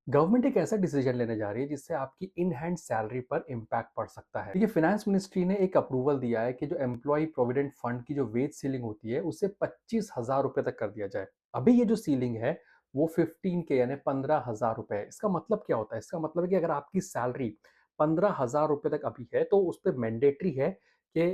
Government एक ऐसा decision लेने जा रही है जिससे आपकी इन हैंड सैलरी पर इम्पैक्ट पड़ सकता है। देखिए, फाइनेंस मिनिस्ट्री ने एक अप्रूवल दिया है कि जो एम्प्लॉय प्रोविडेंट फंड की जो वेज सीलिंग होती है उसे 25,000 रुपए तक कर दिया जाए। अभी ये जो सीलिंग है वो 15 के यानी 15,000 रुपए है। इसका मतलब क्या होता है? इसका मतलब है कि अगर आपकी सैलरी 15,000 रुपए तक अभी है तो उस पर मैंडेटरी है कि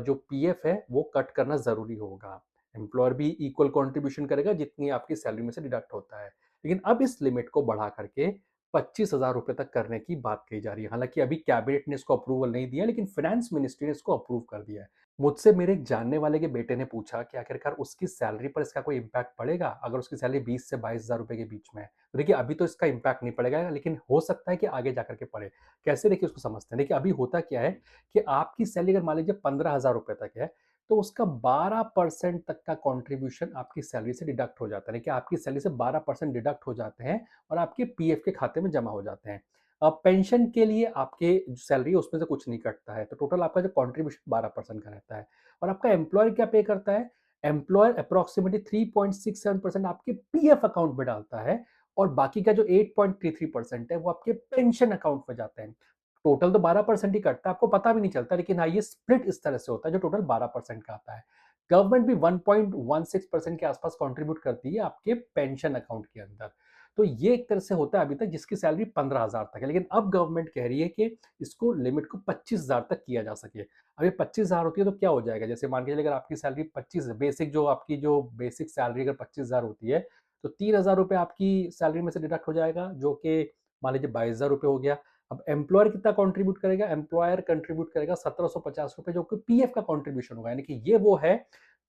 जो पीएफ है वो कट करना जरूरी होगा। एम्प्लॉयर भी इक्वल कॉन्ट्रीब्यूशन करेगा जितनी आपकी सैलरी में से डिडक्ट होता है। लेकिन अब इस लिमिट को बढ़ा करके 25,000 रुपए तक करने की बात कही जा रही है। हालांकि अभी कैबिनेट ने इसको अप्रूवल नहीं दिया, लेकिन फाइनेंस मिनिस्ट्री ने इसको अप्रूव कर दिया है। मुझसे मेरे एक जानने वाले के बेटे ने पूछा कि आखिरकार उसकी सैलरी पर इसका कोई इम्पैक्ट पड़ेगा अगर उसकी सैलरी 20 से 22 हजार रुपए के बीच में है। तो देखिए, अभी तो इसका इम्पैक्ट नहीं पड़ेगा, लेकिन हो सकता है कि आगे जाकर के पड़े। कैसे, देखिए उसको समझते हैं। देखिए, अभी होता क्या है कि आपकी सैलरी अगर मान लीजिए 15,000 रुपए तक है तो उसका 12% तक का कंट्रीब्यूशन आपकी सैलरी से डिडक्ट हो जाता है। कि आपकी सैलरी से 12% डिडक्ट हो जाते हैं और आपके पीएफ के खाते में जमा हो जाते हैं। अब पेंशन के लिए आपके जो सैलरी है उसमें से कुछ नहीं कटता है, तो टोटल आपका जो कंट्रीब्यूशन 12% का रहता है। और आपका एम्प्लॉयर क्या पे करता है? एम्प्लॉयर अप्रोक्सीमेटली 3.67% आपके पीएफ अकाउंट में डालता है और बाकी का जो 8.33% है वो आपके पेंशन अकाउंट में जाता है। टोटल तो 12% ही कटता है, आपको पता भी नहीं चलता, लेकिन हाँ, ये स्प्लिट इस तरह से होता है जो टोटल 12% का आता है। गवर्नमेंट भी 1.16% के आसपास कंट्रीब्यूट करती है आपके पेंशन अकाउंट के अंदर। तो ये एक तरह से होता है अभी तक, जिसकी सैलरी 15,000 तक है। लेकिन अब गवर्नमेंट कह रही है कि इसको लिमिट को 25,000 तक किया जा सके। अब ये 25,000 होती है तो क्या हो जाएगा? जैसे मान के चलिए, अगर आपकी सैलरी 25 बेसिक जो आपकी जो बेसिक सैलरी अगर 25,000 होती है तो 3,000 रुपए आपकी सैलरी में से डिडक्ट हो जाएगा, जो कि मान लीजिए 22,000 रुपए हो गया। अब एम्प्लॉयर कितना कंट्रीब्यूट करेगा? एम्प्लॉयर कंट्रीब्यूट करेगा 1750 रुपए, जो कि पीएफ का कंट्रीब्यूशन होगा। यानी कि ये वो है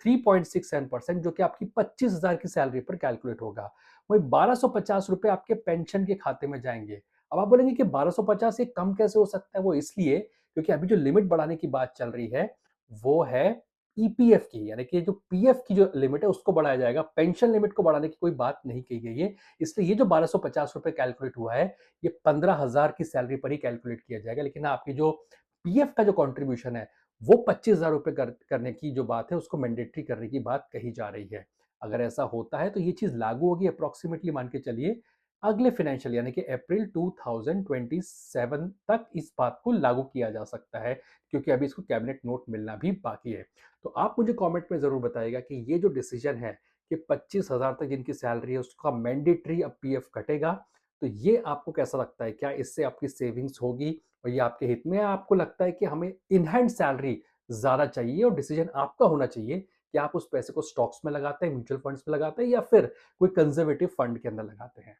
3.67%, जो कि आपकी 25,000 की सैलरी पर कैलकुलेट होगा। वही 1250 रुपए आपके पेंशन के खाते में जाएंगे। अब आप बोलेंगे कि 1250 ये कम कैसे हो सकता है? वो इसलिए क्योंकि अभी जो लिमिट बढ़ाने की बात चल रही है वो है ईपीएफ की, यानी कि जो पीएफ की जो लिमिट है उसको बढ़ाया जाएगा। पेंशन लिमिट को बढ़ाने की कोई बात नहीं कही गई है। इसलिए ये जो 1250 रुपए कैलकुलेट हुआ है ये 15,000 की सैलरी पर ही कैलकुलेट किया जाएगा। लेकिन हाँ, आपकी जो पीएफ का जो कंट्रीब्यूशन है वो 25,000 रुपए करने की जो बात है उसको मैंडेटरी करने की बात कही जा रही है। अगर ऐसा होता है तो ये चीज लागू होगी अप्रोक्सीमेटली, मान के चलिए अगले फाइनेंशियल यानी कि अप्रैल 2027 तक इस बात को लागू किया जा सकता है, क्योंकि अभी इसको कैबिनेट नोट मिलना भी बाकी है। तो आप मुझे कमेंट में जरूर बताइएगा कि ये जो डिसीजन है कि 25,000 तक जिनकी सैलरी है उसका मैंडेटरी अब पीएफ कटेगा, तो ये आपको कैसा लगता है? क्या इससे आपकी सेविंग्स होगी और ये आपके हित में है? आपको लगता है कि हमें इन हैंड सैलरी ज्यादा चाहिए और डिसीजन आपका होना चाहिए कि आप उस पैसे को स्टॉक्स में लगाते हैं, म्यूचुअल फंड्स में लगाते हैं, या फिर कोई कंजर्वेटिव फंड के अंदर लगाते हैं?